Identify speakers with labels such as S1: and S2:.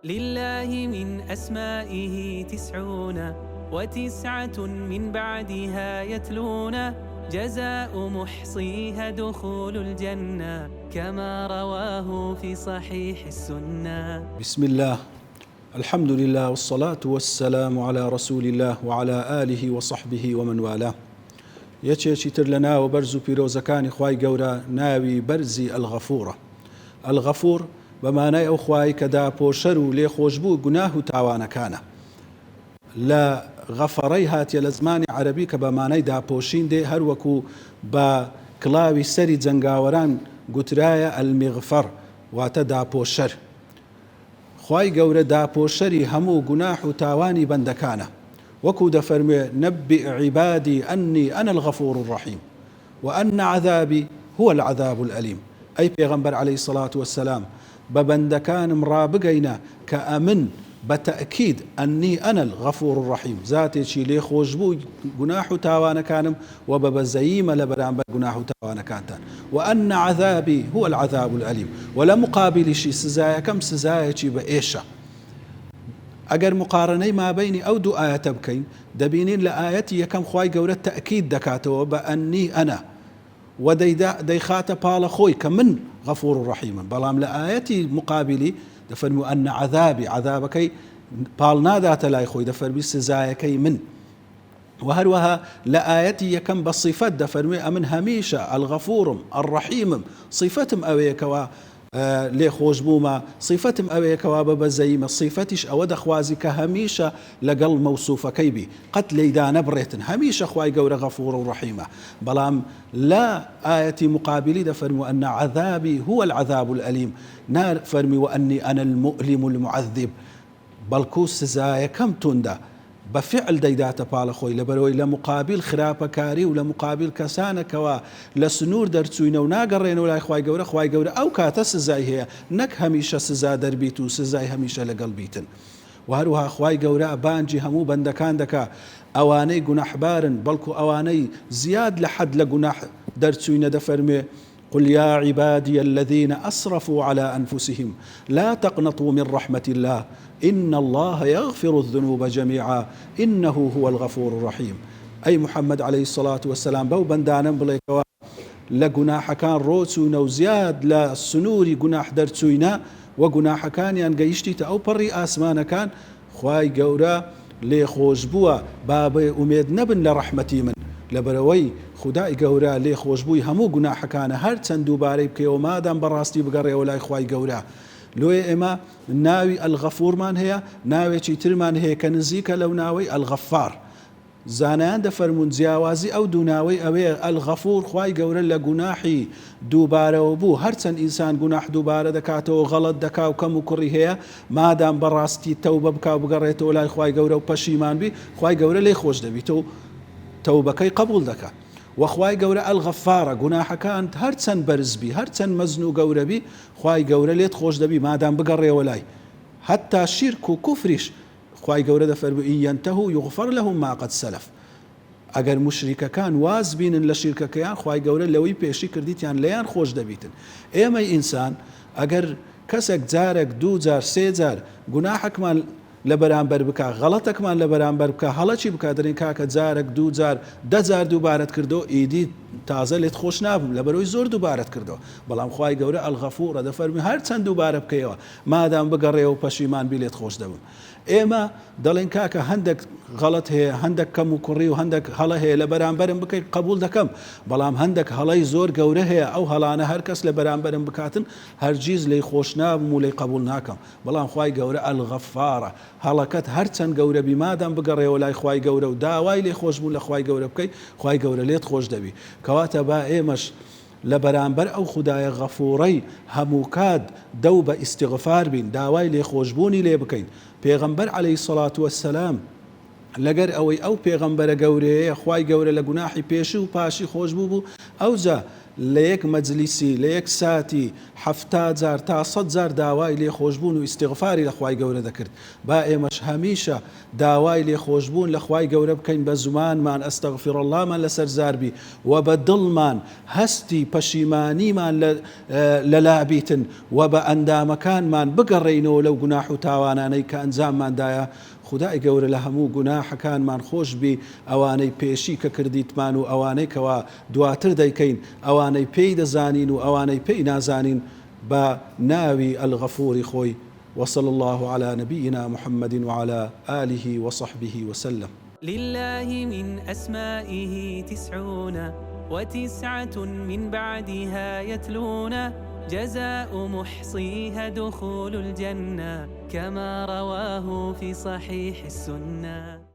S1: لله من أسمائه 99 من بعدها يتلون جزاء محصيها دخول الجنة كما رواه في صحيح السنة.
S2: بسم الله، الحمد لله، والصلاة والسلام على رسول الله وعلى آله وصحبه ومن والاه. یەکێکی تر لە ناوە بەرز و پیرۆزەکانی خوای گەورە ناوی بەرزی ئەلغەفوورە. ئەلغەفوور بەمانای ئەو خوای کە داپۆشەر و لێخۆشبوو گوناه و تاوانەکانە. لە غەفەڕەی هاتیە لە زمانی عەرەبی کە بەمانای داپۆشین دێ، هەروەکو بە کڵاوی سەری جەنگاوەران گوترایە ئەلمیغفەر، واتە داپۆشەر. خوای گەورە داپۆشەری هەموو گوناه و تاوانی بەندەکانە، وەکو دەفەرموێ نەبئ عیبادی ئەنی ئەنە الغەفوور الرەحیم وأن عذابی هو العذاب الألیم. ئەی پێغەمبەر عەلەیهی سەڵات وەسەلام، بە بەندەکانم ڕابگەینە کە ئەمن بەتەئکید ئەنی ئەنە الغەفوور الرەحیم، زاتێکی لێخۆشبوو گوناه و تاوانەکانم و بە بەزەییمە لە بەرامبەر گوناه و تاوانەکانتان. وأن عذابی هو العذاب الألیم، و لە مقابلیشی سزایەکەم سزایەکی بە ئێشە. ئەگەر مقارنەی مابەینی ئەو دوو ئاەتە بکەین، دەبینین لە ئاەتی یەکەم خوای گەورە تەئکید دەکاتەوە بە ئەنی ئەنە و دەیخاتە پاڵە خۆی کە من غەفوور ڕەحیمم. بەڵام لە ئاەتی مقابلی دەفەرموو ئەنە عەذابی، عەذابەکەی پاڵ ناداتە لای خۆی، دەفەرمی سزایەکەی من. و هەروەها لە ئاەتی یەکەم بە صیفەت دەفەرموێ ئەمن هەمیشە ئەلغەفوورم ئەڕەحیمم، صیفەتم ئەوەیەکەوە لێخۆش بوومە، صیفەتم ئەوەیەکەوە بە بەزەییمە، صیفەتیش ئەوە دەخوازی کە هەمیشە لەگەڵ مەوسوفەکەی بی، قەت لێیدا نەبڕێتن، هەمیشە خوای گەورە غەفوور و ڕەحیمە. بەڵام لە ئاەتی مقابلی دەفەرموو ئەنە عەذابی هو العذاب الألیم، نافەرمی وأنی ئەنە المؤلم المعذب، بەڵکو سزایەکەم توندە بە فعل دەیداتە پاڵە خۆی، لەبەرەوەی لە مقابل خراپەکاری و لە مقابل کەسانەکەوە لە سنوور دەرچوینە و ناگەڕێنەوە لای خوای گەورە، خوای گەورە ئەو کاتە سزای هەیە، نەک هەمیشە سزا دەربیت و سزای هەمیشە لەگەڵ بیتن. و هەروەها خوای گەورە بانجی هەموو بەندەکان دەکا، ئەوانەی گوناحبارن بەڵکو ئەوانەی زیاد لە حەد لە گوناح دەرچوینە دەفەرمێ قل يا عبادي الذين أسرفوا على أنفسهم لا تقنطوا من رحمة الله إن الله يغفر الذنوب جميعا إنه هو الغفور الرحيم. أي محمد عليه الصلاة والسلام بو بندانم بڵێکەوە لە گوناحەکان ڕۆچوونە و زیاد لە سنووری گوناح دەرچووینە و گوناحەکانیان گەیشتیتە ئەو پەڕی ئاسمانەکان، خوای گەورە لێخۆش بووە با بێ ئومێد نەبن لە ڕەحمەتی من، لەبەرەوەی خودای گەورە لێخۆشبووی هەموو گوناحەکانە هەر چەند دووبارەی بکەوە مادام بەڕاستی بگەڕێەوە لای خوای گەورە. لۆیە ئێمە ناوی ئەلغەفوورمان هەیە، ناوێکی ترمان هەیە کە نزیکە لەو ناوەی ئەلغەفار. زانایان دەفەرمون جیاوازی ئەو دوو ناوەی ئەوەیە ئەلغەفوور خوای گەورە لە گوناحی دووبارەوە بوو، هەرچەند ئینسان گوناح دووبارە دەکاتەوە، غەڵەت دەکا و کەم و کوڕی هەیە، مادام بەڕاستی تەوبە بکا و بگەڕێتەوە لای خوای گەورە و پەشیمان بی، خوای گەورە لێی خۆش دەبیتەوە، تەوبەکەی قبول دەکات. وخوای گەورە ئەلغەفارە، گوناحەکان هەرچەند بەرزبی، هەرچەند مەزن و گەورەبی، خوای گەورە لێت خۆش دەبی مادام بگەڕێەوە لای. حتا شیرک و کوفریش خوای گەورە دەفەرمووی ئین یەنتەهوا یوغفەر لەهم ما قەد سەلەف. ئەگەر مشریکەکان واز بینن لە شیرکەکەیان، خوای گەورە لەوەی پێشی کردیتیان لەیان خۆش دەبیتن. ئێمەی ئینسان ئەگەر کەسێک جارێک دوو جار سێ جار گوناحەکمان لە بەرامبەر بکە، غەڵەتێکمان لە بەرامبەر بکە، هەڵەچی بکە، دەرێن کاکە جارێک دوو جار دە جار دووبارەت کردەوە، ئیدی تازە لێت خۆش نابم لەبەرەوەی زۆر دووبارەت کردەوە. بەڵام خوای گەورە ئەلغەفوورە، دەفەرمی هەر چەند دووبارە بکەیەوە مادام بگەڕێەوە و پەشیمان بی لێت خۆش دەبم. ئێمە دەڵێن کاکە هەندێک غەڵەت هەیە، هەندێک کەم و کوڕی و هەندێک هەڵە هەیە لە بەرامبەرم بکەیت قبول دەکەم، بەڵام هەندێک هەڵەی زۆر گەورە هەیە، ئەو هەڵانە هەر کەس لە بەرامبەرم بکاتن هەرگیز لێی خۆش نابم و لێی قبول ناکەم. بەڵام خوای گەورە ئەلغەفارە، هەڵەکەت هەر چەند گەورە بی مادام بگەڕێەوە لای خوای گەورە و داوای لێ خۆشبوون لە خوای گەورە بکەیت، خوای گەورە لێت خۆش دەبی. کەواتە با ئێمەش لە بەرامبەر ئەو خودایە غەفوورەی هەموو کات دەو بە ئیستیغفار بین، داوای لێخۆشبوونی لێ بکەین. پێغەمبەر عەلەیهی سەڵات وەسەلام لەگەر ئەوەی ئەو پێغەمبەرە گەورەیە خوای گەورە لە گوناحی پێشی و پاشی خۆش بوو، ئەوجا لە یەک مەجلیسی لە یەک ساتی 70,000 تا 100,000 داوای لێخۆشببوون و ئیستیغفاری لە خوای گەورە دەکرد. با ئێمەش هەمیشە داوای لێخۆشببوون لە خوای گەورە بکەین بە زمانمان ئەستەغفر اللهمان لەسەر زاربی و بە دڵمان هەستی پەشیمانیمان لە لابیتن و بە ئەندامەکانمان بگەڕێینەوە لەو گوناح و تاوانانەی کە ئەنجامماندایە. خدای گەورە لە هەموو گوناحەکانمان خۆشبی، ئەوانەی پێشی کە کردیتمان و ئەوانەی کەوا دواتر دەیکەین، ئەوانەی پێی دەزانین و ئەوانەی پێی نازانین، بە ناوی ئەلغەفوری خۆی. وصلى الله على نبينا محمد وعلى آله وصحبه وسلم.
S1: لله من أسمائه 99 من بعدها يتلون جزاء محصيها دخول الجنة كما رواه في صحيح السنة.